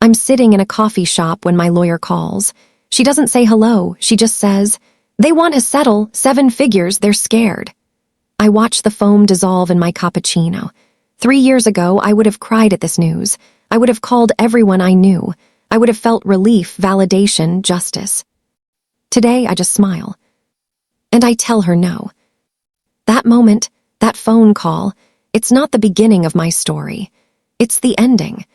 I'm sitting in a coffee shop when my lawyer calls. She doesn't say hello, she just says, "They want to settle 7 figures, they're scared." I watch the foam dissolve in my cappuccino. 3 years ago, I would have cried at this news. I would have called everyone I knew. I would have felt relief, validation, justice. Today, I just smile. And I tell her no. That moment, that phone call, it's not the beginning of my story. It's the ending.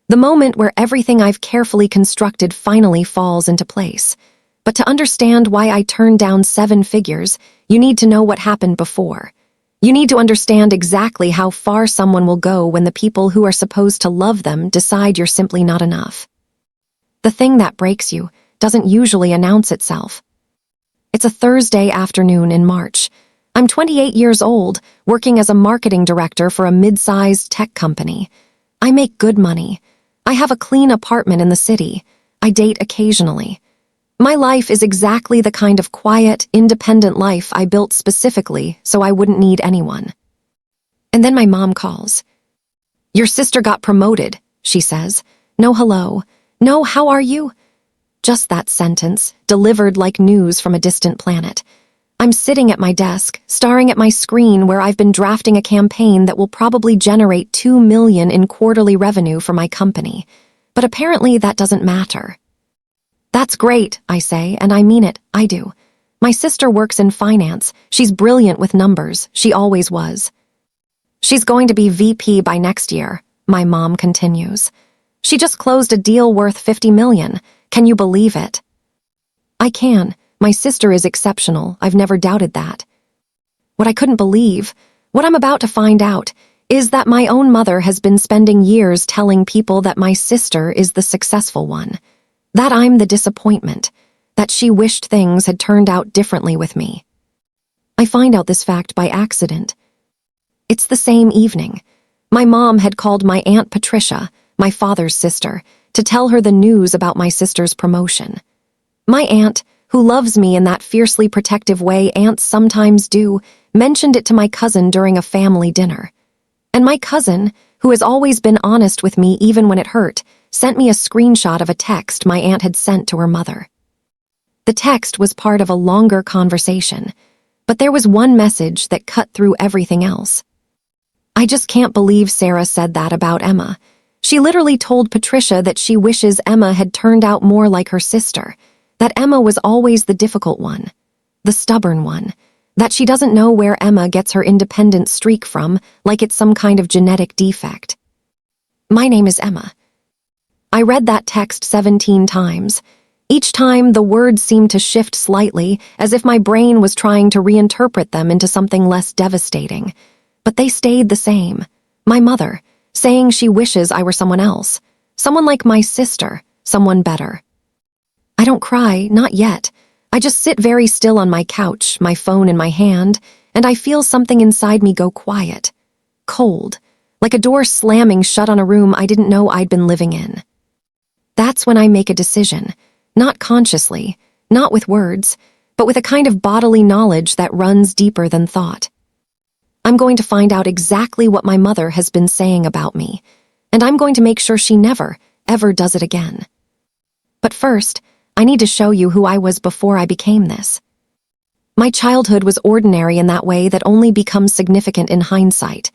The moment where everything I've carefully constructed finally falls into place. But to understand why I turned down 7 figures, you need to know what happened before. You need to understand exactly how far someone will go when the people who are supposed to love them decide you're simply not enough. The thing that breaks you doesn't usually announce itself. It's a Thursday afternoon in March. I'm 28 years old, working as a marketing director for a mid-sized tech company. I make good money. I have a clean apartment in the city. I date occasionally. My life is exactly the kind of quiet, independent life I built specifically so I wouldn't need anyone. And then my mom calls. "Your sister got promoted," she says. No hello. No, how are you? Just that sentence, delivered like news from a distant planet. I'm sitting at my desk, staring at my screen where I've been drafting a campaign that will probably generate $2 million in quarterly revenue for my company. But apparently that doesn't matter. "That's great," I say, and I mean it, I do. My sister works in finance. She's brilliant with numbers. She always was. "She's going to be VP by next year," my mom continues. "She just closed a deal worth $50 million. Can you believe it?" I can. My sister is exceptional. I've never doubted that. What I couldn't believe, what I'm about to find out, is that my own mother has been spending years telling people that my sister is the successful one, that I'm the disappointment, that she wished things had turned out differently with me. I find out this fact by accident. It's the same evening. My mom had called my Aunt Patricia, my father's sister, to tell her the news about my sister's promotion. My aunt, who loves me in that fiercely protective way aunts sometimes do, mentioned it to my cousin during a family dinner. And my cousin, who has always been honest with me even when it hurt, sent me a screenshot of a text my aunt had sent to her mother. The text was part of a longer conversation, but there was one message that cut through everything else. "I just can't believe Sarah said that about Emma. She literally told Patricia that she wishes Emma had turned out more like her sister, that Emma was always the difficult one, the stubborn one, that she doesn't know where Emma gets her independent streak from, like it's some kind of genetic defect. My name is Emma." I read that text 17 times. Each time, the words seemed to shift slightly, as if my brain was trying to reinterpret them into something less devastating. But they stayed the same. My mother, saying she wishes I were someone else, someone like my sister, someone better. I don't cry, not yet. I just sit very still on my couch, my phone in my hand, and I feel something inside me go quiet, cold, like a door slamming shut on a room I didn't know I'd been living in. That's when I make a decision, not consciously, not with words, but with a kind of bodily knowledge that runs deeper than thought. I'm going to find out exactly what my mother has been saying about me, and I'm going to make sure she never, ever does it again. But first, I need to show you who I was before I became this. My childhood was ordinary in that way that only becomes significant in hindsight.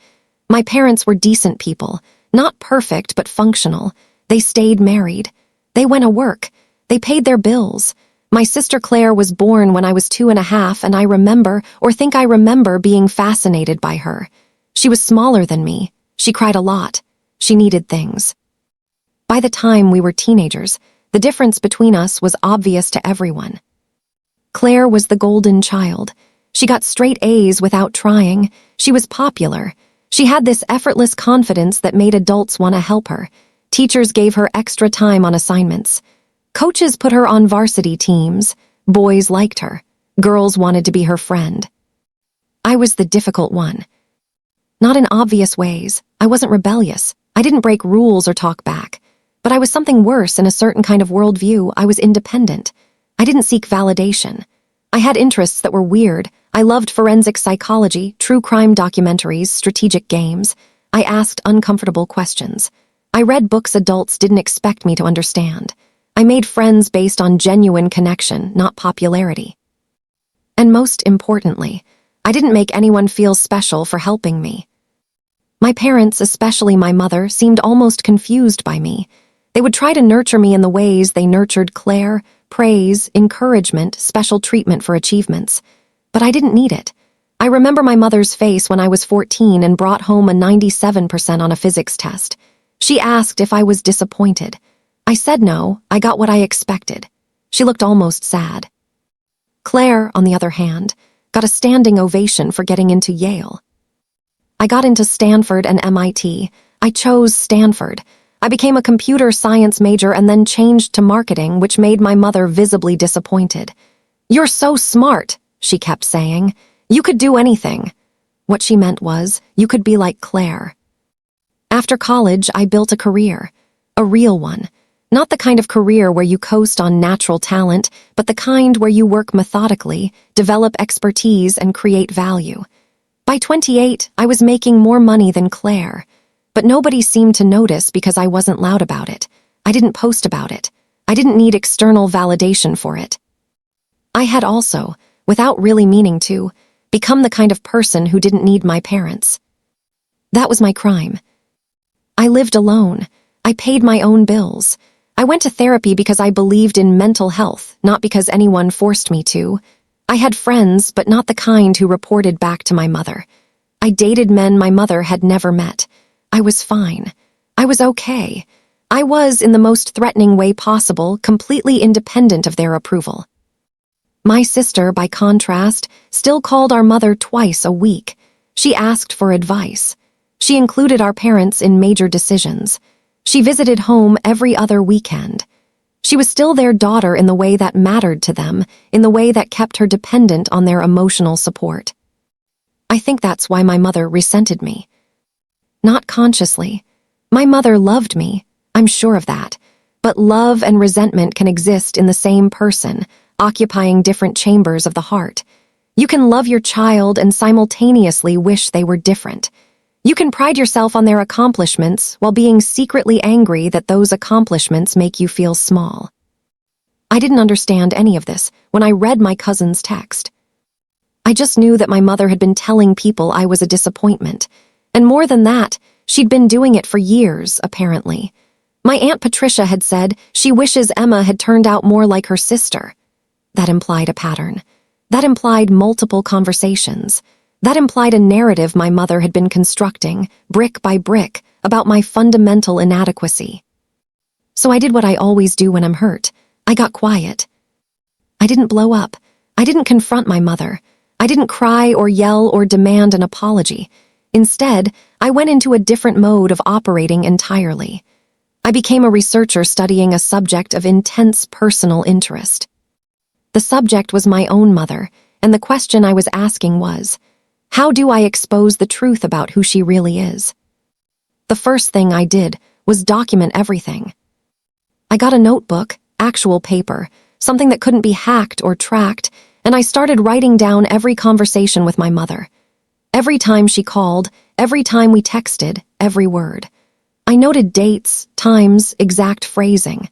My parents were decent people, not perfect but functional. They stayed married. They went to work. They paid their bills. My sister Claire was born when I was 2.5, and I remember, or think I remember, being fascinated by her. She was smaller than me. She cried a lot. She needed things. By the time we were teenagers, the difference between us was obvious to everyone. Claire was the golden child. She got straight A's without trying. She was popular. She had this effortless confidence that made adults want to help her. Teachers gave her extra time on assignments. Coaches put her on varsity teams. Boys liked her. Girls wanted to be her friend. I was the difficult one. Not in obvious ways. I wasn't rebellious. I didn't break rules or talk back. But I was something worse in a certain kind of worldview. I was independent. I didn't seek validation. I had interests that were weird. I loved forensic psychology, true crime documentaries, strategic games. I asked uncomfortable questions. I read books adults didn't expect me to understand. I made friends based on genuine connection, not popularity. And most importantly, I didn't make anyone feel special for helping me. My parents, especially my mother, seemed almost confused by me. They would try to nurture me in the ways they nurtured Claire: praise, encouragement, special treatment for achievements. But I didn't need it. I remember my mother's face when I was 14 and brought home a 97% on a physics test. She asked if I was disappointed. I said no, I got what I expected. She looked almost sad. Claire, on the other hand, got a standing ovation for getting into Yale. I got into Stanford and MIT. I chose Stanford. I became a computer science major and then changed to marketing, which made my mother visibly disappointed. "You're so smart," she kept saying. "You could do anything." What she meant was, you could be like Claire. After college, I built a career. A real one. Not the kind of career where you coast on natural talent, but the kind where you work methodically, develop expertise, and create value. By 28, I was making more money than Claire. But nobody seemed to notice because I wasn't loud about it. I didn't post about it. I didn't need external validation for it. I had also, without really meaning to, become the kind of person who didn't need my parents. That was my crime. I lived alone. I paid my own bills. I went to therapy because I believed in mental health, not because anyone forced me to. I had friends, but not the kind who reported back to my mother. I dated men my mother had never met. I was fine. I was okay. I was, in the most threatening way possible, completely independent of their approval. My sister, by contrast, still called our mother twice a week. She asked for advice. She included our parents in major decisions. She visited home every other weekend. She was still their daughter in the way that mattered to them, in the way that kept her dependent on their emotional support. I think that's why my mother resented me. Not consciously. My mother loved me, I'm sure of that. But love and resentment can exist in the same person, occupying different chambers of the heart. You can love your child and simultaneously wish they were different. You can pride yourself on their accomplishments while being secretly angry that those accomplishments make you feel small. I didn't understand any of this when I read my cousin's text. I just knew that my mother had been telling people I was a disappointment. And more than that, she'd been doing it for years, apparently. My Aunt Patricia had said she wishes Emma had turned out more like her sister. That implied a pattern. That implied multiple conversations. That implied a narrative my mother had been constructing, brick by brick, about my fundamental inadequacy. So I did what I always do when I'm hurt. I got quiet. I didn't blow up. I didn't confront my mother. I didn't cry or yell or demand an apology. Instead, I went into a different mode of operating entirely. I became a researcher studying a subject of intense personal interest. The subject was my own mother, and the question I was asking was, how do I expose the truth about who she really is? The first thing I did was document everything. I got a notebook, actual paper, something that couldn't be hacked or tracked, and I started writing down every conversation with my mother. Every time she called, every time we texted, every word. I noted dates, times, exact phrasing.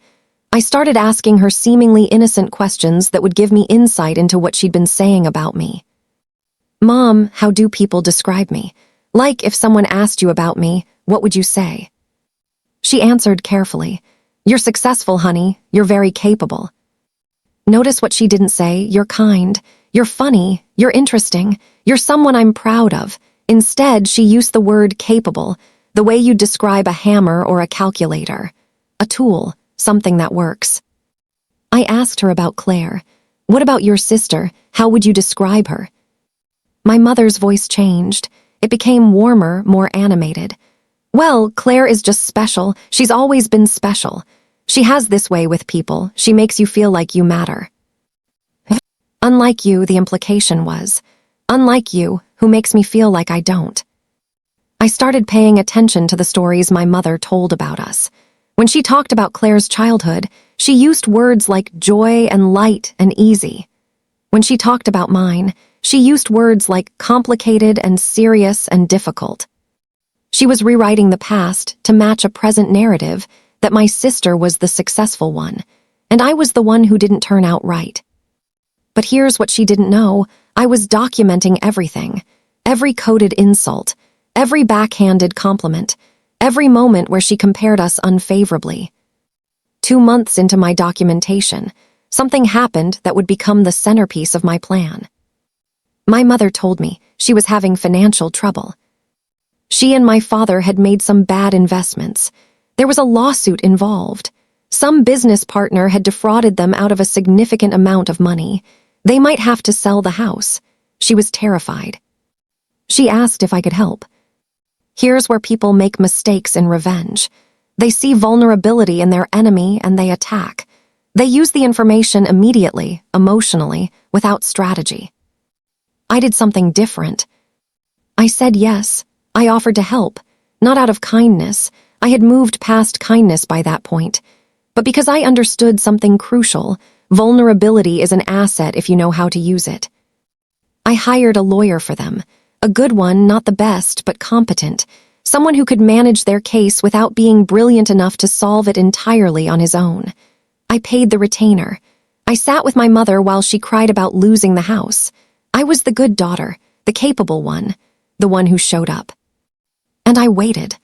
I started asking her seemingly innocent questions that would give me insight into what she'd been saying about me. "Mom, how do people describe me? Like, if someone asked you about me, what would you say?" She answered carefully, "You're successful, honey. You're very capable." Notice what she didn't say. "You're kind. You're funny. You're interesting. You're someone I'm proud of." Instead, she used the word capable, the way you'd describe a hammer or a calculator. A tool, something that works. I asked her about Claire. "What about your sister? How would you describe her?" My mother's voice changed. It became warmer, more animated. "Well, Claire is just special. She's always been special. She has this way with people. She makes you feel like you matter." Unlike you, the implication was. Unlike you, who makes me feel like I don't. I started paying attention to the stories my mother told about us. When she talked about Claire's childhood, she used words like joy and light and easy. When she talked about mine, She used words like complicated and serious and difficult. She was rewriting the past to match a present narrative that my sister was the successful one, and I was the one who didn't turn out right. But here's what she didn't know. I was documenting everything. Every coded insult, every backhanded compliment, every moment where she compared us unfavorably. 2 months into my documentation, something happened that would become the centerpiece of my plan. My mother told me she was having financial trouble. She and my father had made some bad investments. There was a lawsuit involved. Some business partner had defrauded them out of a significant amount of money. They might have to sell the house. She was terrified. She asked if I could help. Here's where people make mistakes in revenge. They see vulnerability in their enemy and they attack. They use the information immediately, emotionally, without strategy. I did something different. I said yes. I offered to help, not out of kindness. I had moved past kindness by that point. But because I understood something crucial, vulnerability is an asset if you know how to use it. I hired a lawyer for them. A good one, not the best, but competent. Someone who could manage their case without being brilliant enough to solve it entirely on his own. I paid the retainer. I sat with my mother while she cried about losing the house. I was the good daughter, the capable one, the one who showed up. And I waited.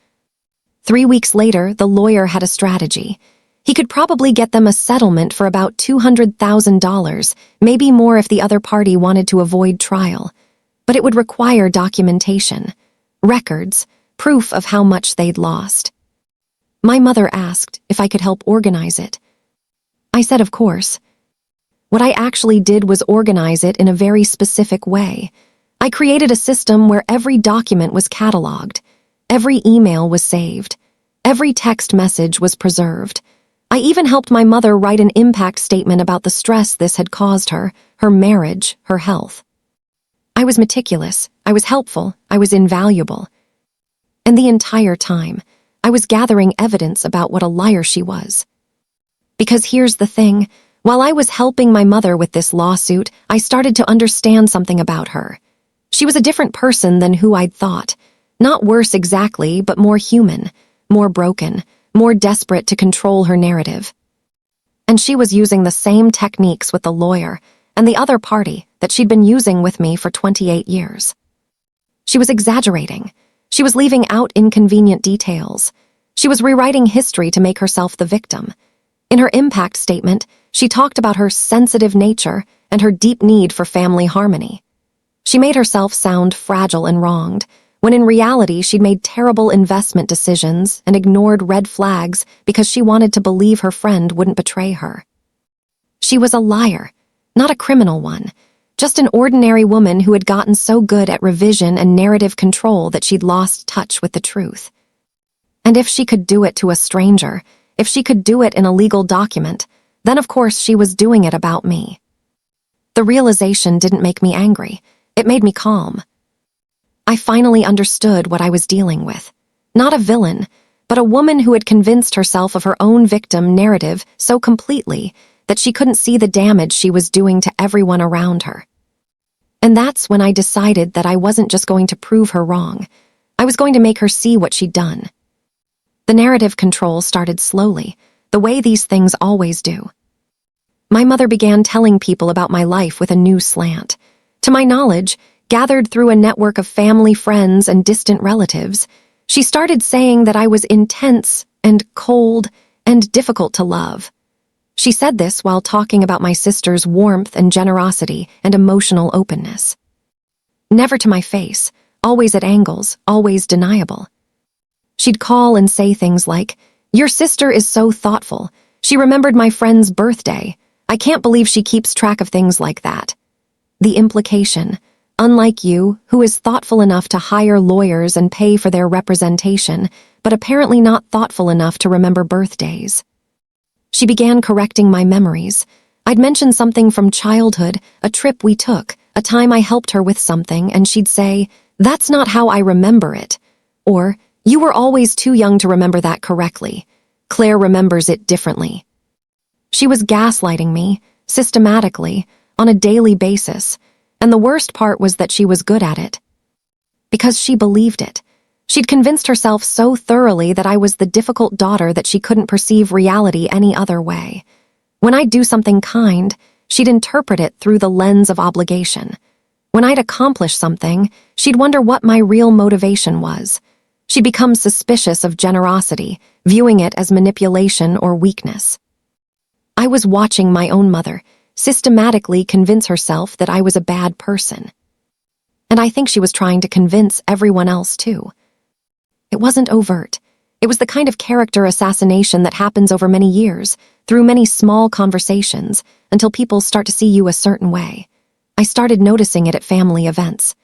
3 weeks later, the lawyer had a strategy. He could probably get them a settlement for about $200,000, maybe more if the other party wanted to avoid trial. But it would require documentation, records, proof of how much they'd lost. My mother asked if I could help organize it. I said of course. What I actually did was organize it in a very specific way. I created a system where every document was cataloged, every email was saved, every text message was preserved. I even helped my mother write an impact statement about the stress this had caused her marriage, her health. I was meticulous, I was helpful, I was invaluable. And the entire time, I was gathering evidence about what a liar she was. Because here's the thing, while I was helping my mother with this lawsuit, I started to understand something about her. She was a different person than who I'd thought. Not worse exactly, but more human, more broken, more desperate to control her narrative. And she was using the same techniques with the lawyer and the other party that she'd been using with me for 28 years. She was exaggerating. She was leaving out inconvenient details. She was rewriting history to make herself the victim. In her impact statement, she talked about her sensitive nature and her deep need for family harmony. She made herself sound fragile and wronged, when in reality she'd made terrible investment decisions and ignored red flags because she wanted to believe her friend wouldn't betray her. She was a liar, not a criminal one, just an ordinary woman who had gotten so good at revision and narrative control that she'd lost touch with the truth. And if she could do it to a stranger, if she could do it in a legal document, then of course she was doing it about me. The realization didn't make me angry. It made me calm. I finally understood what I was dealing with. Not a villain, but a woman who had convinced herself of her own victim narrative so completely that she couldn't see the damage she was doing to everyone around her. And that's when I decided that I wasn't just going to prove her wrong. I was going to make her see what she'd done. The narrative control started slowly, the way these things always do. My mother began telling people about my life with a new slant. To my knowledge, gathered through a network of family, friends, and distant relatives, she started saying that I was intense and cold and difficult to love. She said this while talking about my sister's warmth and generosity and emotional openness. Never to my face, always at angles, always deniable. She'd call and say things like, "Your sister is so thoughtful. She remembered my friend's birthday. I can't believe she keeps track of things like that." The implication, unlike you, who is thoughtful enough to hire lawyers and pay for their representation, but apparently not thoughtful enough to remember birthdays. She began correcting my memories. I'd mention something from childhood, a trip we took, a time I helped her with something, and she'd say, "That's not how I remember it." Or, "You were always too young to remember that correctly. Claire remembers it differently." She was gaslighting me, systematically, on a daily basis. And the worst part was that she was good at it. Because she believed it. She'd convinced herself so thoroughly that I was the difficult daughter that she couldn't perceive reality any other way. When I'd do something kind, she'd interpret it through the lens of obligation. When I'd accomplish something, she'd wonder what my real motivation was. She'd become suspicious of generosity, viewing it as manipulation or weakness. I was watching my own mother systematically convince herself that I was a bad person. And I think she was trying to convince everyone else too. It wasn't overt. It was the kind of character assassination that happens over many years, through many small conversations, until people start to see you a certain way. I started noticing it at family events.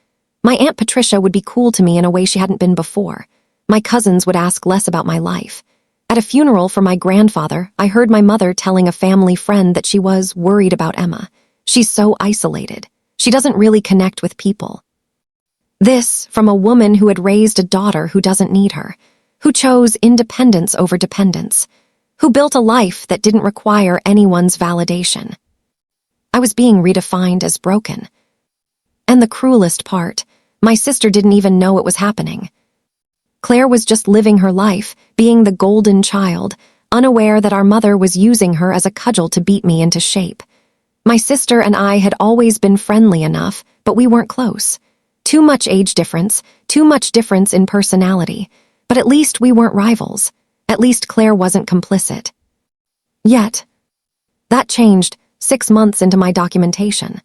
My Aunt Patricia would be cool to me in a way she hadn't been before. My cousins would ask less about my life. At a funeral for my grandfather, I heard my mother telling a family friend that she was worried about Emma. She's so isolated. She doesn't really connect with people. This from a woman who had raised a daughter who doesn't need her, who chose independence over dependence, who built a life that didn't require anyone's validation. I was being redefined as broken. And the cruelest part, my sister didn't even know it was happening. Claire was just living her life, being the golden child, unaware that our mother was using her as a cudgel to beat me into shape. My sister and I had always been friendly enough, but we weren't close. Too much age difference, too much difference in personality. But at least we weren't rivals. At least Claire wasn't complicit. Yet, that changed 6 months into my documentation.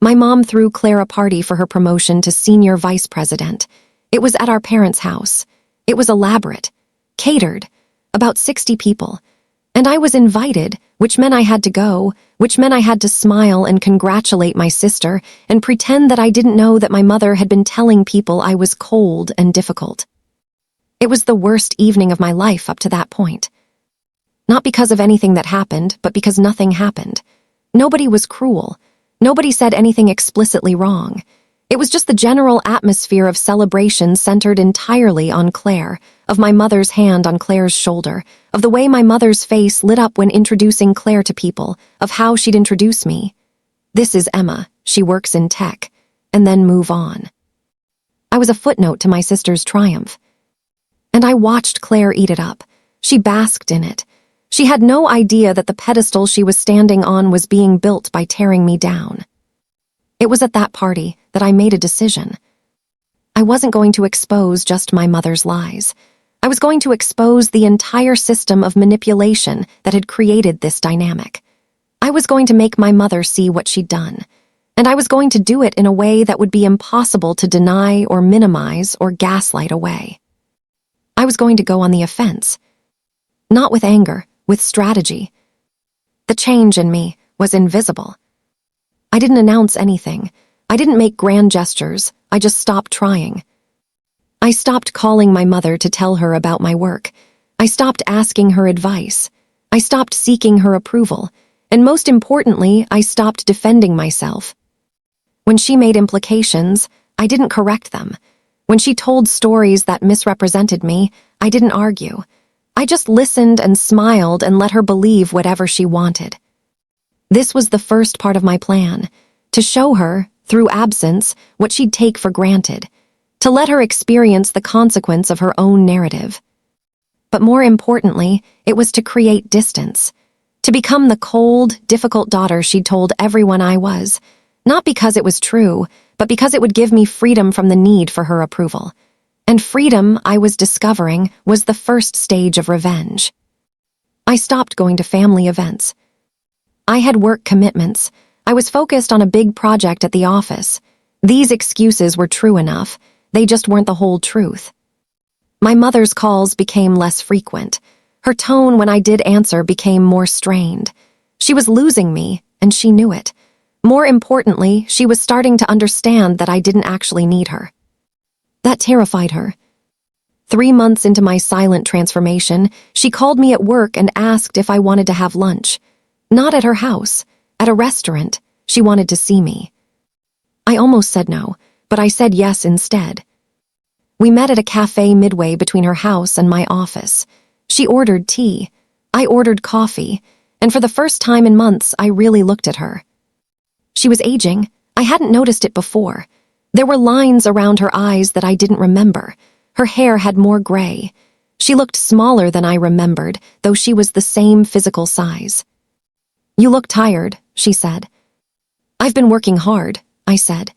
My mom threw Claire a party for her promotion to senior vice president. It was at our parents' house. It was elaborate, catered, about 60 people. And I was invited, which meant I had to go, which meant I had to smile and congratulate my sister and pretend that I didn't know that my mother had been telling people I was cold and difficult. It was the worst evening of my life up to that point. Not because of anything that happened, but because nothing happened. Nobody was cruel. Nobody said anything explicitly wrong. It was just the general atmosphere of celebration centered entirely on Claire, of my mother's hand on Claire's shoulder, of the way my mother's face lit up when introducing Claire to people, of how she'd introduce me. This is Emma, she works in tech, and then move on. I was a footnote to my sister's triumph. And I watched Claire eat it up. She basked in it. She had no idea that the pedestal she was standing on was being built by tearing me down. It was at that party that I made a decision. I wasn't going to expose just my mother's lies. I was going to expose the entire system of manipulation that had created this dynamic. I was going to make my mother see what she'd done. And I was going to do it in a way that would be impossible to deny or minimize or gaslight away. I was going to go on the offense. Not with anger, with strategy. The change in me was invisible. I didn't announce anything. I didn't make grand gestures. I just stopped trying. I stopped calling my mother to tell her about my work. I stopped asking her advice. I stopped seeking her approval. And most importantly, I stopped defending myself. When she made implications, I didn't correct them. When she told stories that misrepresented me, I didn't argue. I just listened and smiled and let her believe whatever she wanted. This was the first part of my plan, to show her, through absence, what she'd take for granted, to let her experience the consequence of her own narrative. But more importantly, it was to create distance, to become the cold, difficult daughter she'd told everyone I was, not because it was true, but because it would give me freedom from the need for her approval. And freedom, I was discovering, was the first stage of revenge. I stopped going to family events. I had work commitments. I was focused on a big project at the office. These excuses were true enough. They just weren't the whole truth. My mother's calls became less frequent. Her tone when I did answer became more strained. She was losing me, and she knew it. More importantly, she was starting to understand that I didn't actually need her. That terrified her. 3 months into my silent transformation, she called me at work and asked if I wanted to have lunch. Not at her house, at a restaurant. She wanted to see me. I almost said no, but I said yes instead. We met at a cafe midway between her house and my office. She ordered tea. I ordered coffee, and for the first time in months, I really looked at her. She was aging, I hadn't noticed it before. There were lines around her eyes that I didn't remember. Her hair had more gray. She looked smaller than I remembered, though she was the same physical size. "You look tired," she said. "I've been working hard," I said.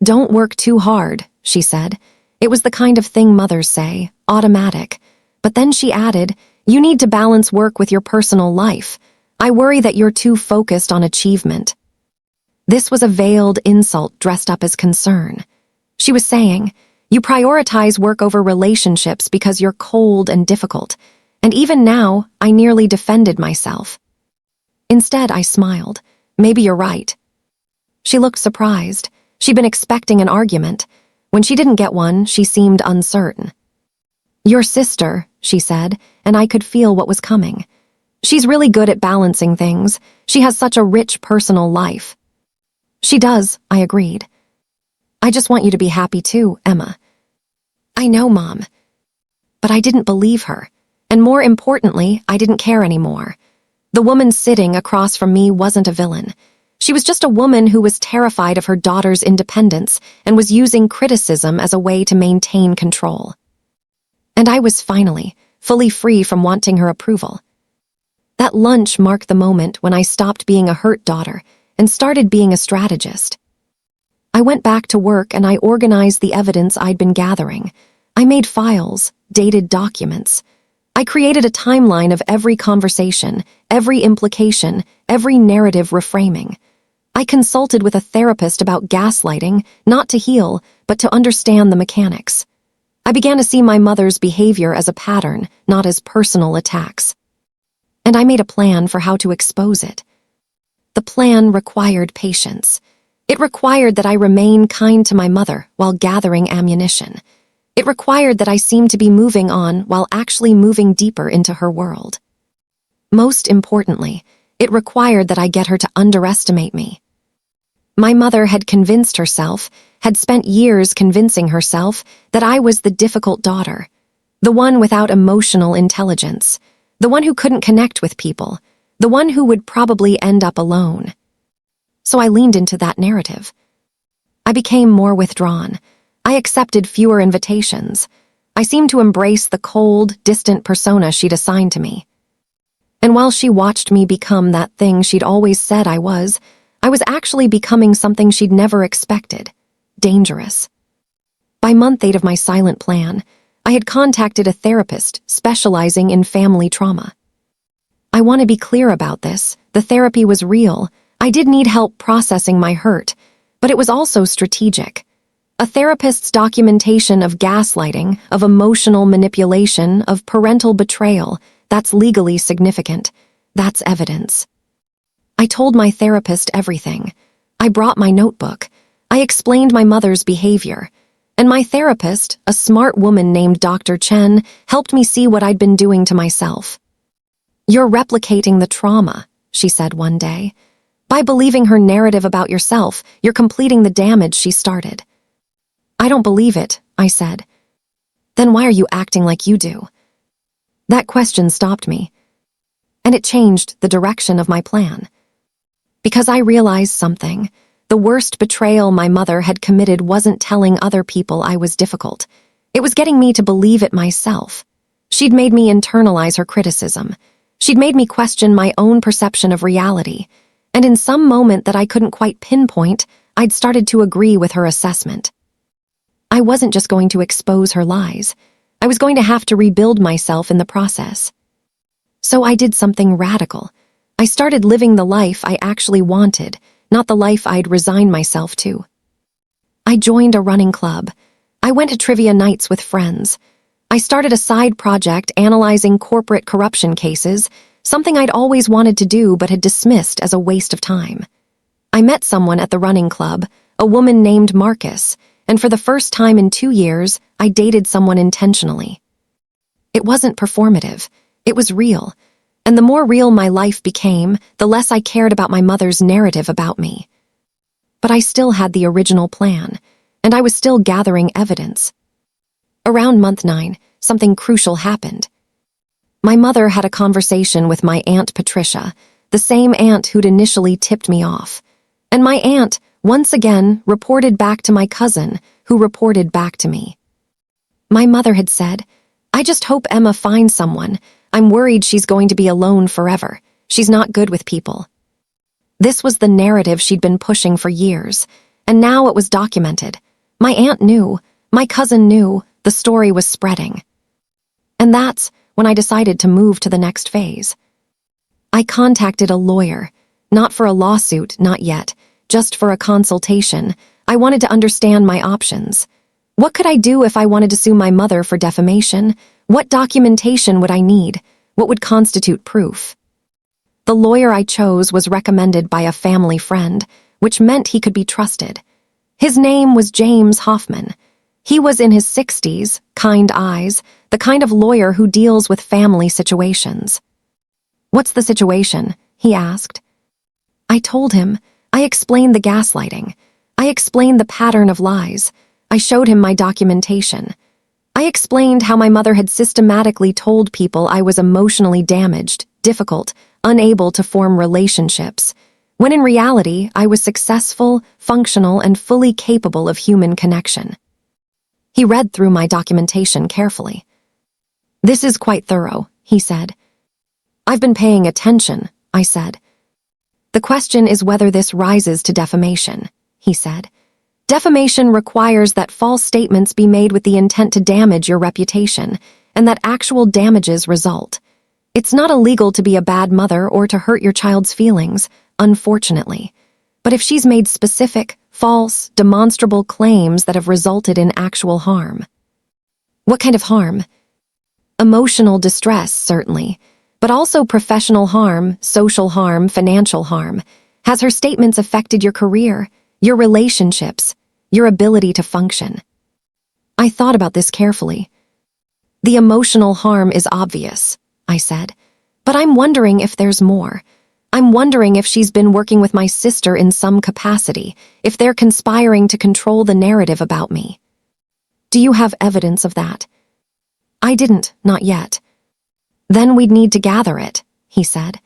"Don't work too hard," she said. It was the kind of thing mothers say, automatic. But then she added, "You need to balance work with your personal life. I worry that you're too focused on achievement." This was a veiled insult dressed up as concern. She was saying, "You prioritize work over relationships because you're cold and difficult." And even now, I nearly defended myself. Instead, I smiled. "Maybe you're right." She looked surprised. She'd been expecting an argument. When she didn't get one, she seemed uncertain. "Your sister," she said, and I could feel what was coming. "She's really good at balancing things. She has such a rich personal life." "She does," I agreed. "I just want you to be happy too, Emma." "I know, Mom." But I didn't believe her. And more importantly, I didn't care anymore. The woman sitting across from me wasn't a villain. She was just a woman who was terrified of her daughter's independence and was using criticism as a way to maintain control. And I was finally, fully free from wanting her approval. That lunch marked the moment when I stopped being a hurt daughter and started being a strategist. I went back to work and I organized the evidence I'd been gathering. I made files, dated documents. I created a timeline of every conversation, every implication, every narrative reframing. I consulted with a therapist about gaslighting, not to heal, but to understand the mechanics. I began to see my mother's behavior as a pattern, not as personal attacks. And I made a plan for how to expose it. The plan required patience. It required that I remain kind to my mother while gathering ammunition. It required that I seem to be moving on while actually moving deeper into her world. Most importantly, it required that I get her to underestimate me. My mother had convinced herself, had spent years convincing herself, that I was the difficult daughter, the one without emotional intelligence, the one who couldn't connect with people, the one who would probably end up alone. So I leaned into that narrative. I became more withdrawn. I accepted fewer invitations. I seemed to embrace the cold, distant persona she'd assigned to me. And while she watched me become that thing she'd always said I was actually becoming something she'd never expected: dangerous. By month 8 of my silent plan, I had contacted a therapist specializing in family trauma. I want to be clear about this. The therapy was real. I did need help processing my hurt, but it was also strategic. A therapist's documentation of gaslighting, of emotional manipulation, of parental betrayal, that's legally significant. That's evidence. I told my therapist everything. I brought my notebook. I explained my mother's behavior. And my therapist, a smart woman named Dr. Chen, helped me see what I'd been doing to myself. "You're replicating the trauma," she said one day. "By believing her narrative about yourself, you're completing the damage she started." "I don't believe it," I said. "Then why are you acting like you do?" That question stopped me. And it changed the direction of my plan. Because I realized something. The worst betrayal my mother had committed wasn't telling other people I was difficult. It was getting me to believe it myself. She'd made me internalize her criticism. She'd made me question my own perception of reality. And in some moment that I couldn't quite pinpoint, I'd started to agree with her assessment. I wasn't just going to expose her lies. I was going to have to rebuild myself in the process. So I did something radical. I started living the life I actually wanted, not the life I'd resigned myself to. I joined a running club. I went to trivia nights with friends. I started a side project analyzing corporate corruption cases, something I'd always wanted to do but had dismissed as a waste of time. I met someone at the running club, a woman named Marcus, and for the first time in 2 years, I dated someone intentionally. It wasn't performative. It was real. And the more real my life became, the less I cared about my mother's narrative about me. But I still had the original plan, and I was still gathering evidence. Around month 9, something crucial happened. My mother had a conversation with my Aunt Patricia, the same aunt who'd initially tipped me off. And my aunt once again reported back to my cousin, who reported back to me. My mother had said, "I just hope Emma finds someone. I'm worried she's going to be alone forever. She's not good with people." This was the narrative she'd been pushing for years, and now it was documented. My aunt knew, my cousin knew, the story was spreading. And that's when I decided to move to the next phase. I contacted a lawyer, not for a lawsuit, not yet, just for a consultation. I wanted to understand my options. What could I do if I wanted to sue my mother for defamation? What documentation would I need? What would constitute proof? The lawyer I chose was recommended by a family friend, which meant he could be trusted. His name was James Hoffman. He was in his 60s, kind eyes, the kind of lawyer who deals with family situations. "What's the situation?" he asked. I told him. I explained the gaslighting. I explained the pattern of lies. I showed him my documentation. I explained how my mother had systematically told people I was emotionally damaged, difficult, unable to form relationships, when in reality I was successful, functional, and fully capable of human connection. He read through my documentation carefully. "This is quite thorough," he said. "I've been paying attention," I said. "The question is whether this rises to defamation," he said. "Defamation requires that false statements be made with the intent to damage your reputation, and that actual damages result. It's not illegal to be a bad mother or to hurt your child's feelings, unfortunately. But if she's made specific, false, demonstrable claims that have resulted in actual harm." "What kind of harm?" "Emotional distress, certainly, but also professional harm, social harm, financial harm. Has her statements affected your career, your relationships, your ability to function?" I thought about this carefully. "The emotional harm is obvious," I said, "but I'm wondering if there's more. I'm wondering if she's been working with my sister in some capacity, if they're conspiring to control the narrative about me." "Do you have evidence of that?" I didn't, not yet. "Then we'd need to gather it," he said.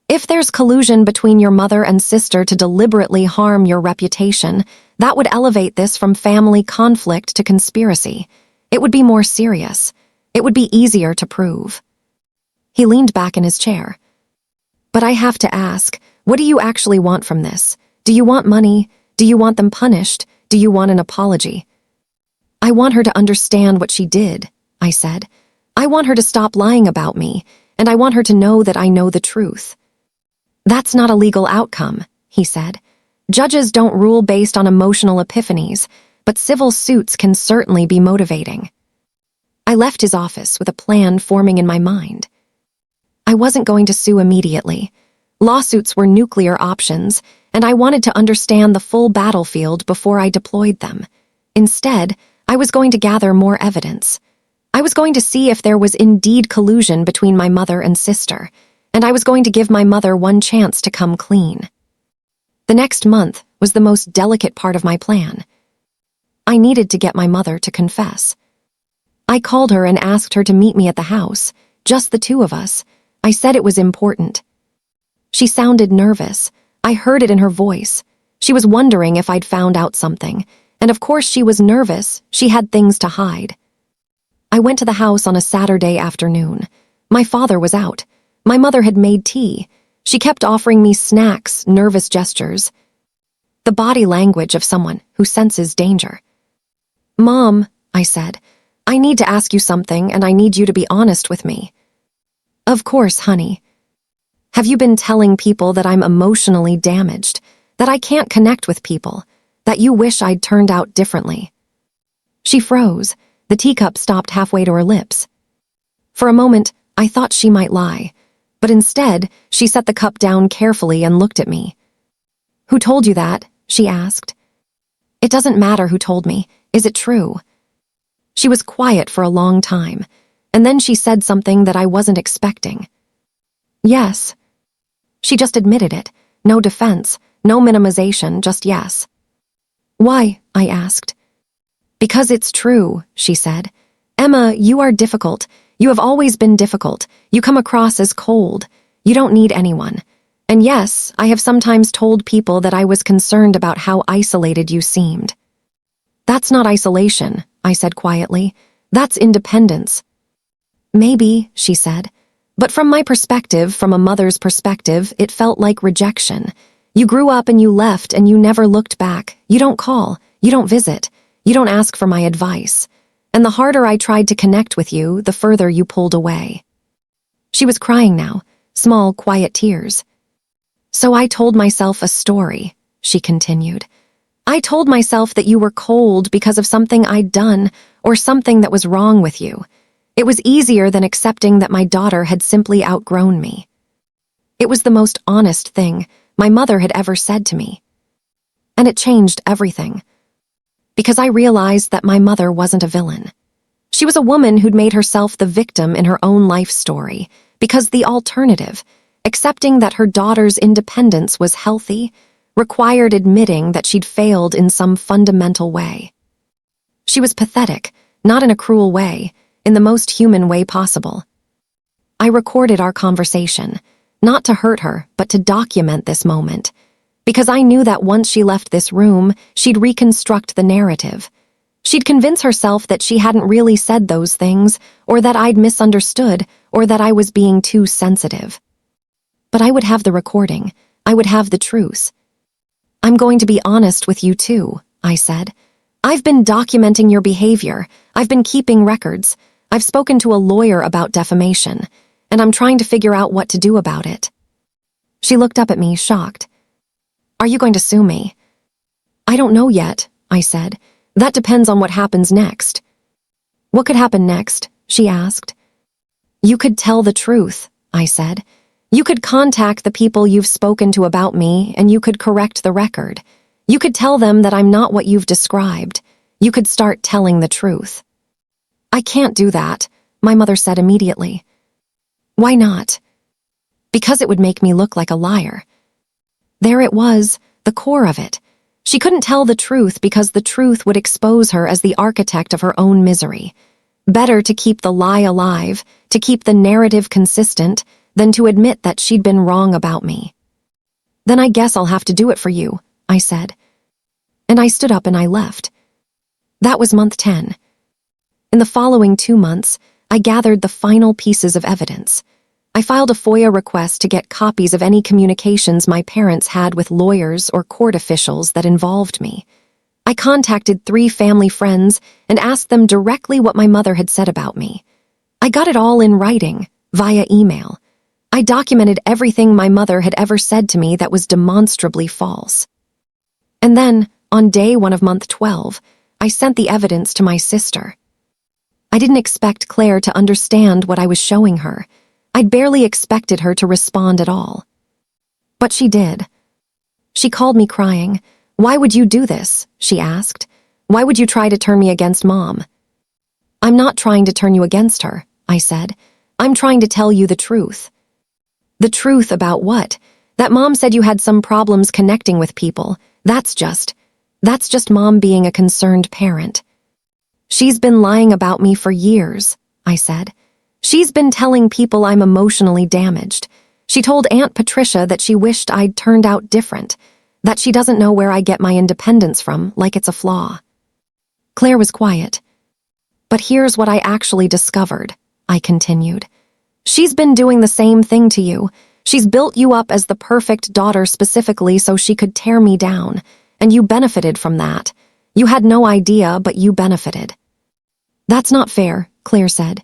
"If there's collusion between your mother and sister to deliberately harm your reputation, that would elevate this from family conflict to conspiracy. It would be more serious. It would be easier to prove." He leaned back in his chair. "But I have to ask, what do you actually want from this? Do you want money? Do you want them punished? Do you want an apology?" "I want her to understand what she did," I said. "I want her to stop lying about me, and I want her to know that I know the truth." "That's not a legal outcome," he said. "Judges don't rule based on emotional epiphanies, but civil suits can certainly be motivating." I left his office with a plan forming in my mind. I wasn't going to sue immediately. Lawsuits were nuclear options, and I wanted to understand the full battlefield before I deployed them. Instead, I was going to gather more evidence. I was going to see if there was indeed collusion between my mother and sister, and I was going to give my mother one chance to come clean. The next month was the most delicate part of my plan. I needed to get my mother to confess. I called her and asked her to meet me at the house, just the two of us. I said it was important. She sounded nervous. I heard it in her voice. She was wondering if I'd found out something, and of course she was nervous. She had things to hide. I went to the house on a Saturday afternoon. My father was out. My mother had made tea. She kept offering me snacks, nervous gestures. The body language of someone who senses danger. "Mom," I said, "I need to ask you something, and I need you to be honest with me." "Of course, honey." "Have you been telling people that I'm emotionally damaged, that I can't connect with people, that you wish I'd turned out differently?" She froze. The teacup stopped halfway to her lips. For a moment, I thought she might lie, but instead, she set the cup down carefully and looked at me. "Who told you that?" she asked. "It doesn't matter who told me. Is it true?" She was quiet for a long time, and then she said something that I wasn't expecting. "Yes." She just admitted it. No defense, no minimization, just yes. "Why?" I asked. "Because it's true," she said. "Emma, you are difficult. You have always been difficult. You come across as cold. You don't need anyone. And yes, I have sometimes told people that I was concerned about how isolated you seemed. That's not isolation, I said quietly. That's independence. Maybe, she said. But from my perspective, from a mother's perspective, it felt like rejection. You grew up and you left and you never looked back. You don't call. You don't visit. You don't ask for my advice. And the harder I tried to connect with you, the further you pulled away. She was crying now, small, quiet tears. So I told myself a story, she continued. I told myself that you were cold because of something I'd done or something that was wrong with you. It was easier than accepting that my daughter had simply outgrown me. It was the most honest thing my mother had ever said to me. And it changed everything. Because I realized that my mother wasn't a villain. She was a woman who'd made herself the victim in her own life story, because the alternative, accepting that her daughter's independence was healthy, required admitting that she'd failed in some fundamental way. She was pathetic, not in a cruel way, in the most human way possible. I recorded our conversation, not to hurt her, but to document this moment, because I knew that once she left this room, she'd reconstruct the narrative. She'd convince herself that she hadn't really said those things, or that I'd misunderstood, or that I was being too sensitive. But I would have the recording. I would have the truth. I'm going to be honest with you too, I said. I've been documenting your behavior. I've been keeping records. I've spoken to a lawyer about defamation, and I'm trying to figure out what to do about it. She looked up at me, shocked. Are you going to sue me? I don't know yet, I said. That depends on what happens next. What could happen next? She asked. You could tell the truth, I said. You could contact the people you've spoken to about me, and you could correct the record. You could tell them that I'm not what you've described. You could start telling the truth. I can't do that, my mother said immediately. Why not? Because it would make me look like a liar. There it was, the core of it. She couldn't tell the truth because the truth would expose her as the architect of her own misery. Better to keep the lie alive, to keep the narrative consistent, than to admit that she'd been wrong about me. Then I guess I'll have to do it for you, I said. And I stood up and I left. That was month 10. In the following 2 months, I gathered the final pieces of evidence. I filed a FOIA request to get copies of any communications my parents had with lawyers or court officials that involved me. I contacted 3 family friends and asked them directly what my mother had said about me. I got it all in writing, via email. I documented everything my mother had ever said to me that was demonstrably false. And then, on day 1 of month 12, I sent the evidence to my sister. I didn't expect Claire to understand what I was showing her. I'd barely expected her to respond at all. But she did. She called me crying. Why would you do this? She asked. Why would you try to turn me against Mom? I'm not trying to turn you against her, I said. I'm trying to tell you the truth. The truth about what? That Mom said you had some problems connecting with people. That's just Mom being a concerned parent. She's been lying about me for years, I said. She's been telling people I'm emotionally damaged. She told Aunt Patricia that she wished I'd turned out different, that she doesn't know where I get my independence from, like it's a flaw. Claire was quiet. But here's what I actually discovered, I continued. She's been doing the same thing to you. She's built you up as the perfect daughter specifically so she could tear me down, and you benefited from that. You had no idea, but you benefited. That's not fair, Claire said.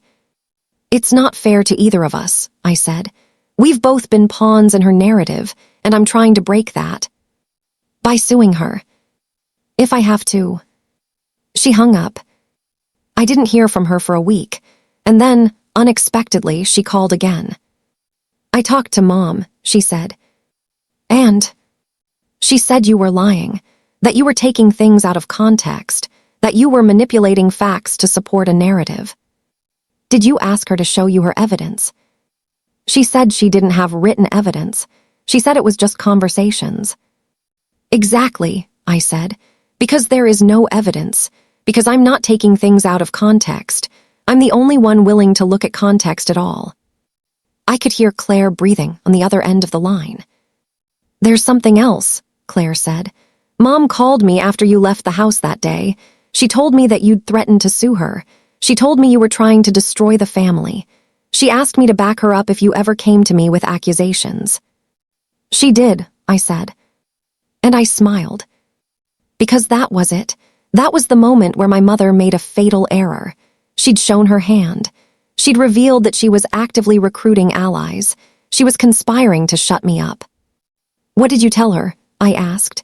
It's not fair to either of us, I said. We've both been pawns in her narrative, and I'm trying to break that. By suing her. If I have to. She hung up. I didn't hear from her for a week, and then, unexpectedly, she called again. I talked to Mom, she said. And she said you were lying, that you were taking things out of context, that you were manipulating facts to support a narrative. Did you ask her to show you her evidence? She said she didn't have written evidence. She said it was just conversations. Exactly, I said, because there is no evidence, because I'm not taking things out of context. I'm the only one willing to look at context at all. I could hear Claire breathing on the other end of the line. There's something else, Claire said. Mom called me after you left the house that day. She told me that you'd threatened to sue her. She told me you were trying to destroy the family. She asked me to back her up if you ever came to me with accusations. She did, I said. And I smiled. Because that was it. That was the moment where my mother made a fatal error. She'd shown her hand. She'd revealed that she was actively recruiting allies. She was conspiring to shut me up. What did you tell her? I asked.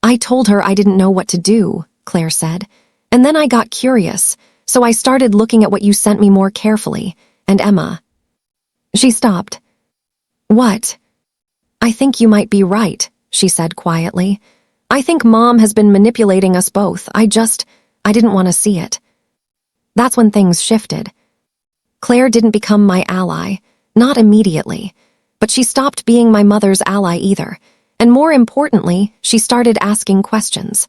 I told her I didn't know what to do, Claire said. And then I got curious, so I started looking at what you sent me more carefully, and Emma. She stopped. What? I think you might be right, she said quietly. I think Mom has been manipulating us both. I didn't want to see it. That's when things shifted. Claire didn't become my ally, not immediately, but she stopped being my mother's ally either, and more importantly, she started asking questions.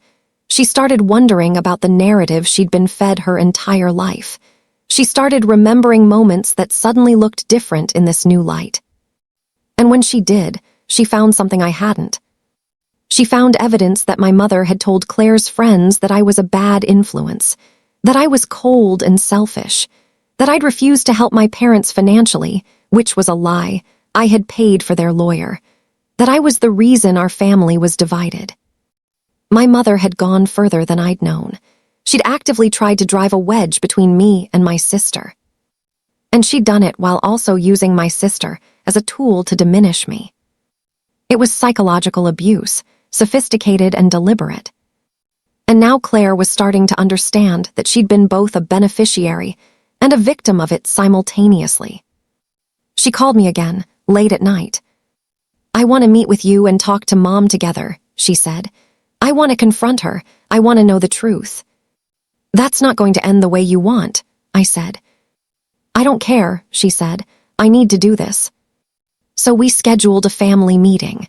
She started wondering about the narrative she'd been fed her entire life. She started remembering moments that suddenly looked different in this new light. And when she did, she found something I hadn't. She found evidence that my mother had told Claire's friends that I was a bad influence, that I was cold and selfish, that I'd refused to help my parents financially, which was a lie. I had paid for their lawyer, that I was the reason our family was divided. My mother had gone further than I'd known. She'd actively tried to drive a wedge between me and my sister. And she'd done it while also using my sister as a tool to diminish me. It was psychological abuse, sophisticated and deliberate. And now Claire was starting to understand that she'd been both a beneficiary and a victim of it simultaneously. She called me again, late at night. I want to meet with you and talk to Mom together, she said. I want to confront her. I want to know the truth. That's not going to end the way you want, I said. I don't care, she said. I need to do this. So we scheduled a family meeting.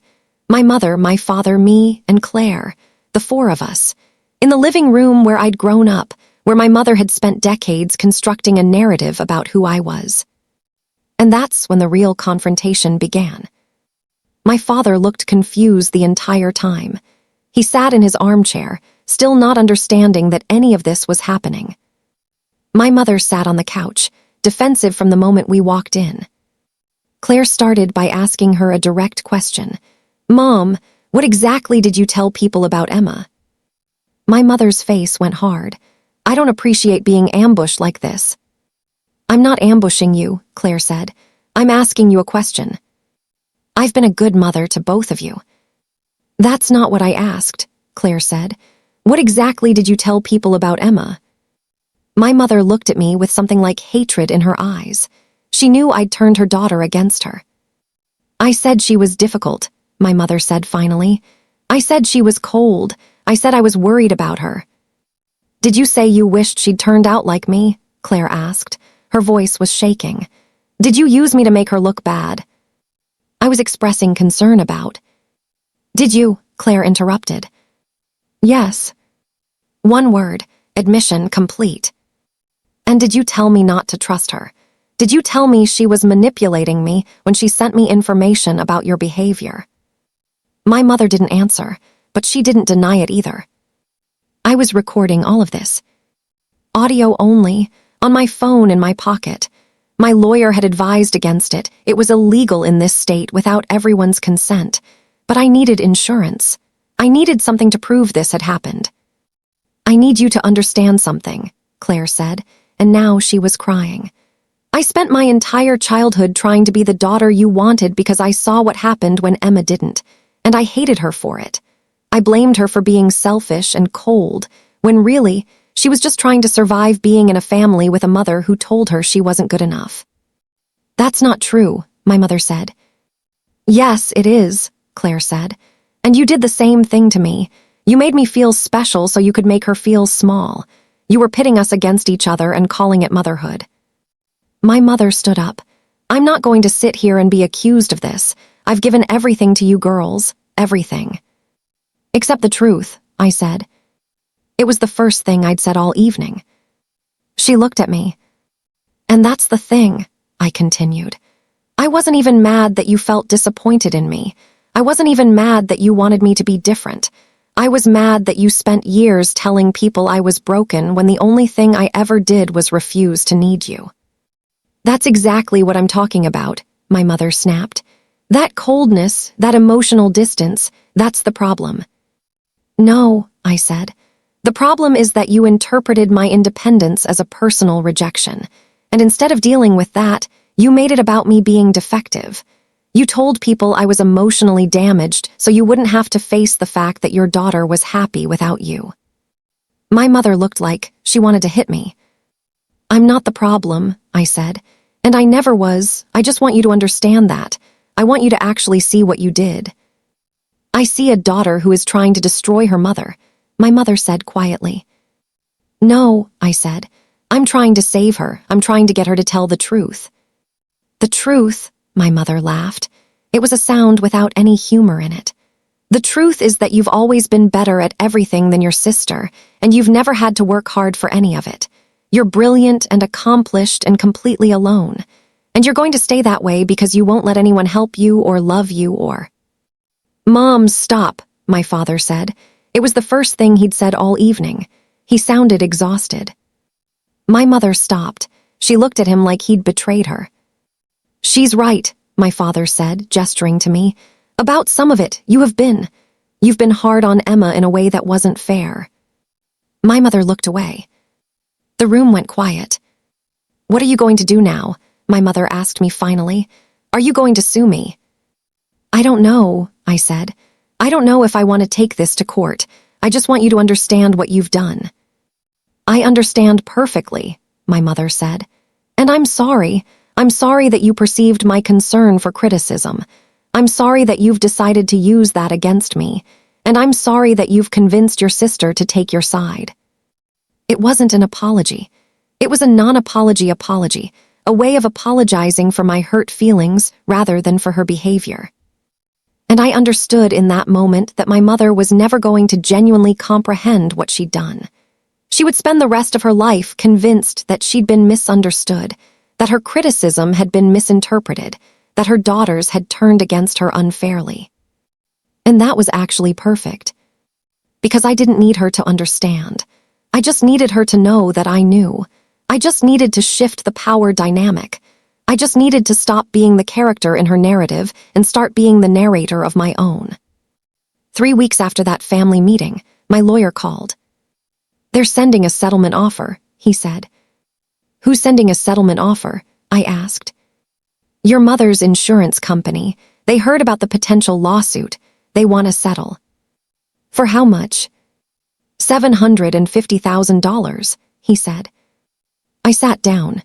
My mother, my father, me, and Claire, the four of us, in the living room where I'd grown up, where my mother had spent decades constructing a narrative about who I was. And that's when the real confrontation began. My father looked confused the entire time. He sat in his armchair, still not understanding that any of this was happening. My mother sat on the couch, defensive from the moment we walked in. Claire started by asking her a direct question. Mom, what exactly did you tell people about Emma? My mother's face went hard. I don't appreciate being ambushed like this. I'm not ambushing you, Claire said. I'm asking you a question. I've been a good mother to both of you. That's not what I asked, Claire said. What exactly did you tell people about Emma? My mother looked at me with something like hatred in her eyes. She knew I'd turned her daughter against her. I said she was difficult, my mother said finally. I said she was cold. I said I was worried about her. Did you say you wished she'd turned out like me? Claire asked. Her voice was shaking. Did you use me to make her look bad? I was expressing concern about. Did you? Claire interrupted. Yes. One word, admission complete. And did you tell me not to trust her? Did you tell me she was manipulating me when she sent me information about your behavior? My mother didn't answer, but she didn't deny it either. I was recording all of this. Audio only, on my phone in my pocket. My lawyer had advised against it. It was illegal in this state without everyone's consent. But I needed insurance. I needed something to prove this had happened. I need you to understand something, Claire said, and now she was crying. I spent my entire childhood trying to be the daughter you wanted because I saw what happened when Emma didn't, and I hated her for it. I blamed her for being selfish and cold, when really, she was just trying to survive being in a family with a mother who told her she wasn't good enough. That's not true, my mother said. Yes, it is, Claire said. And you did the same thing to me. You made me feel special so you could make her feel small. You were pitting us against each other and calling it motherhood. My mother stood up. I'm not going to sit here and be accused of this. I've given everything to you girls, everything. Except the truth, I said. It was the first thing I'd said all evening. She looked at me. And that's the thing, I continued. I wasn't even mad that you felt disappointed in me. I wasn't even mad that you wanted me to be different. I was mad that you spent years telling people I was broken when the only thing I ever did was refuse to need you." "That's exactly what I'm talking about," my mother snapped. "That coldness, that emotional distance, that's the problem." "No," I said. "The problem is that you interpreted my independence as a personal rejection, and instead of dealing with that, you made it about me being defective. You told people I was emotionally damaged so you wouldn't have to face the fact that your daughter was happy without you." My mother looked like she wanted to hit me. "I'm not the problem," I said, "and I never was. I just want you to understand that. I want you to actually see what you did." "I see a daughter who is trying to destroy her mother," my mother said quietly. "No," I said. "I'm trying to save her. I'm trying to get her to tell the truth." "The truth?" My mother laughed. It was a sound without any humor in it. "The truth is that you've always been better at everything than your sister, and you've never had to work hard for any of it. You're brilliant and accomplished and completely alone. And you're going to stay that way because you won't let anyone help you or love you or—" "Mom, stop," my father said. It was the first thing he'd said all evening. He sounded exhausted. My mother stopped. She looked at him like he'd betrayed her. "She's right," my father said, gesturing to me. "About some of it, you've been hard on Emma in a way that wasn't fair." My mother looked away. The room went quiet. "What are you going to do now?" my mother asked me finally. "Are you going to sue me?" "I don't know," I said. "I don't know if I want to take this to court. I just want you to understand what you've done." "I understand perfectly," my mother said. "And I'm sorry. I'm sorry that you perceived my concern for criticism. I'm sorry that you've decided to use that against me. And I'm sorry that you've convinced your sister to take your side." It wasn't an apology. It was a non-apology apology, a way of apologizing for my hurt feelings rather than for her behavior. And I understood in that moment that my mother was never going to genuinely comprehend what she'd done. She would spend the rest of her life convinced that she'd been misunderstood, that her criticism had been misinterpreted, that her daughters had turned against her unfairly. And that was actually perfect. Because I didn't need her to understand. I just needed her to know that I knew. I just needed to shift the power dynamic. I just needed to stop being the character in her narrative and start being the narrator of my own. 3 weeks after that family meeting, my lawyer called. "They're sending a settlement offer," he said. "Who's sending a settlement offer?" I asked. "Your mother's insurance company. They heard about the potential lawsuit. They want to settle." "For how much?" $750,000, he said. I sat down.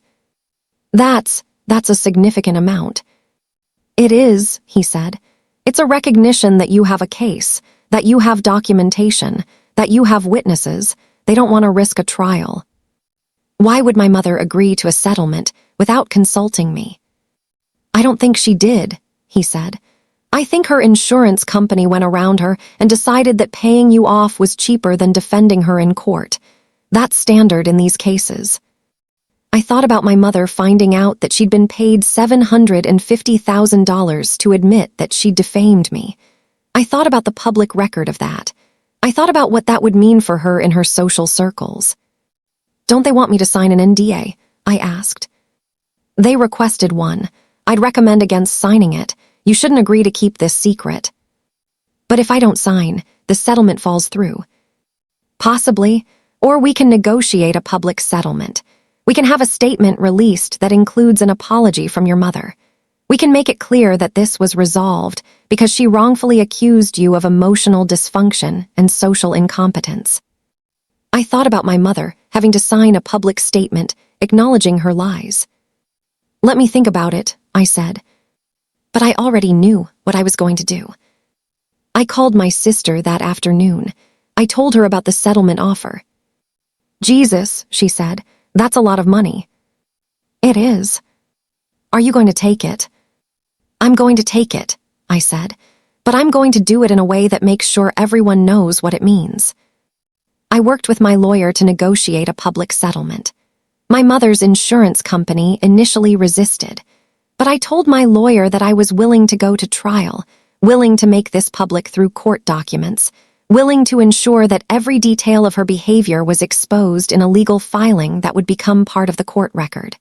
That's a significant amount." "It is," he said. "It's a recognition that you have a case, that you have documentation, that you have witnesses. They don't want to risk a trial." Why would my mother agree to a settlement without consulting me? "I don't think she did," he said. "I think her insurance company went around her and decided that paying you off was cheaper than defending her in court. That's standard in these cases." I thought about my mother finding out that she'd been paid $750,000 to admit that she defamed me. I thought about the public record of that. I thought about what that would mean for her in her social circles. "Don't they want me to sign an NDA?" I asked. "They requested one. I'd recommend against signing it. You shouldn't agree to keep this secret." "But if I don't sign, the settlement falls through." "Possibly, or we can negotiate a public settlement. We can have a statement released that includes an apology from your mother. We can make it clear that this was resolved because she wrongfully accused you of emotional dysfunction and social incompetence." I thought about my mother having to sign a public statement acknowledging her lies. "Let me think about it," I said. But I already knew what I was going to do. I called my sister that afternoon. I told her about the settlement offer. "Jesus," she said, "that's a lot of money." "It is." "Are you going to take it?" "I'm going to take it," I said, "but I'm going to do it in a way that makes sure everyone knows what it means." I worked with my lawyer to negotiate a public settlement. My mother's insurance company initially resisted, but I told my lawyer that I was willing to go to trial, willing to make this public through court documents, willing to ensure that every detail of her behavior was exposed in a legal filing that would become part of the court record.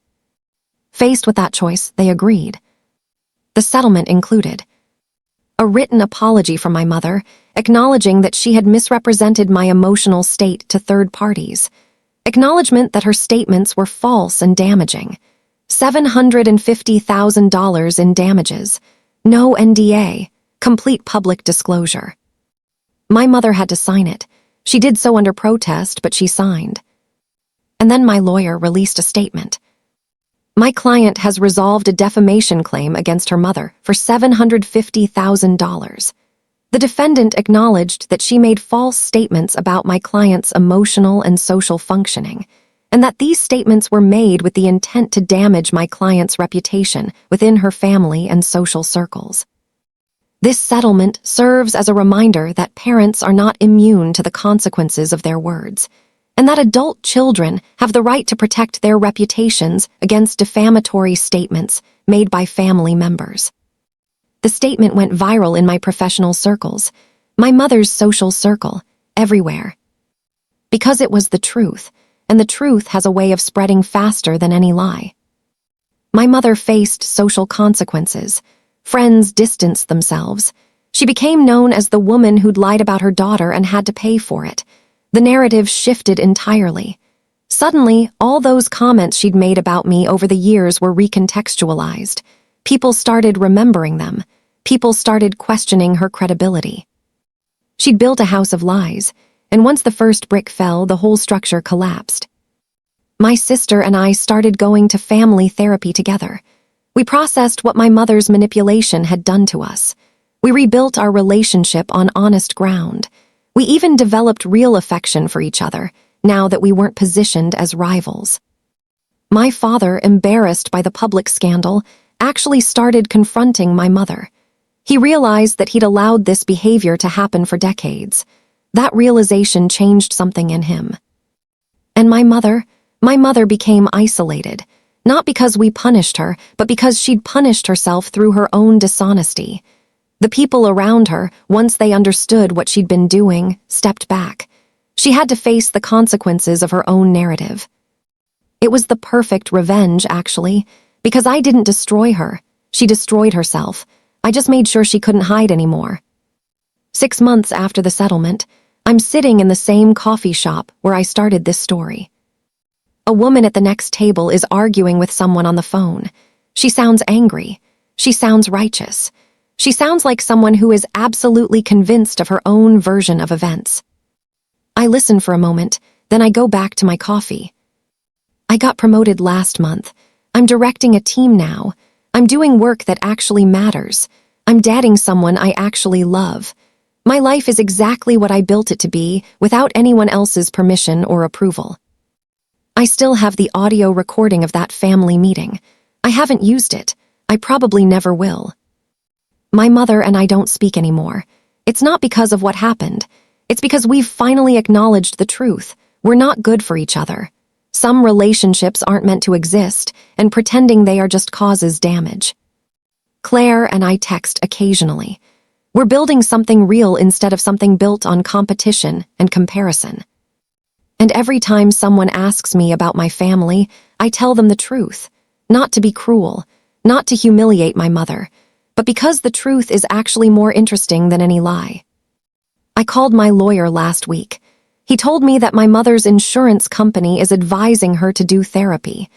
Faced with that choice, they agreed. The settlement included a written apology from my mother, acknowledging that she had misrepresented my emotional state to third parties, acknowledgement that her statements were false and damaging, $750,000 in damages, no NDA, complete public disclosure. My mother had to sign it. She did so under protest, but she signed. And then my lawyer released a statement. My client has resolved a defamation claim against her mother for $750,000. The defendant acknowledged that she made false statements about my client's emotional and social functioning, and that these statements were made with the intent to damage my client's reputation within her family and social circles. This settlement serves as a reminder that parents are not immune to the consequences of their words, and that adult children have the right to protect their reputations against defamatory statements made by family members. The statement went viral in my professional circles, my mother's social circle, everywhere. Because it was the truth, and the truth has a way of spreading faster than any lie. My mother faced social consequences. Friends distanced themselves. She became known as the woman who'd lied about her daughter and had to pay for it. The narrative shifted entirely. Suddenly, all those comments she'd made about me over the years were recontextualized. People started remembering them. People started questioning her credibility. She'd built a house of lies, and once the first brick fell, the whole structure collapsed. My sister and I started going to family therapy together. We processed what my mother's manipulation had done to us. We rebuilt our relationship on honest ground. We even developed real affection for each other, now that we weren't positioned as rivals. My father, embarrassed by the public scandal, actually started confronting my mother. He realized that he'd allowed this behavior to happen for decades. That realization changed something in him. And my mother became isolated, not because we punished her, but because she'd punished herself through her own dishonesty. The people around her, once they understood what she'd been doing, stepped back. She had to face the consequences of her own narrative. It was the perfect revenge, actually, because I didn't destroy her. She destroyed herself. I just made sure she couldn't hide anymore. 6 months after the settlement, I'm sitting in the same coffee shop where I started this story. A woman at the next table is arguing with someone on the phone. She sounds angry. She sounds righteous. She sounds like someone who is absolutely convinced of her own version of events. I listen for a moment, then I go back to my coffee. I got promoted last month. I'm directing a team now. I'm doing work that actually matters. I'm dating someone I actually love. My life is exactly what I built it to be, without anyone else's permission or approval. I still have the audio recording of that family meeting. I haven't used it. I probably never will. My mother and I don't speak anymore. It's not because of what happened. It's because we've finally acknowledged the truth. We're not good for each other. Some relationships aren't meant to exist, and pretending they are just causes damage. Claire and I text occasionally. We're building something real instead of something built on competition and comparison. And every time someone asks me about my family, I tell them the truth. Not to be cruel, not to humiliate my mother, but because the truth is actually more interesting than any lie. I called my lawyer last week. He told me that my mother's insurance company is advising her to do therapy,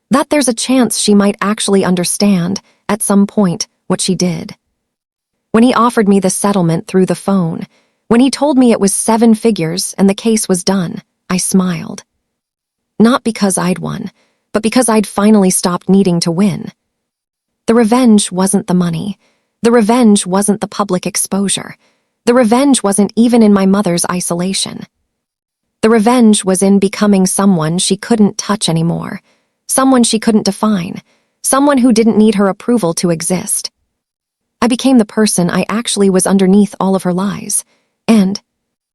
that there's a chance she might actually understand, at some point, what she did. When he offered me the settlement through the phone, when he told me it was 7 figures and the case was done, I smiled. Not because I'd won, but because I'd finally stopped needing to win. The revenge wasn't the money. The revenge wasn't the public exposure. The revenge wasn't even in my mother's isolation. The revenge was in becoming someone she couldn't touch anymore, someone she couldn't define, someone who didn't need her approval to exist. I became the person I actually was underneath all of her lies, and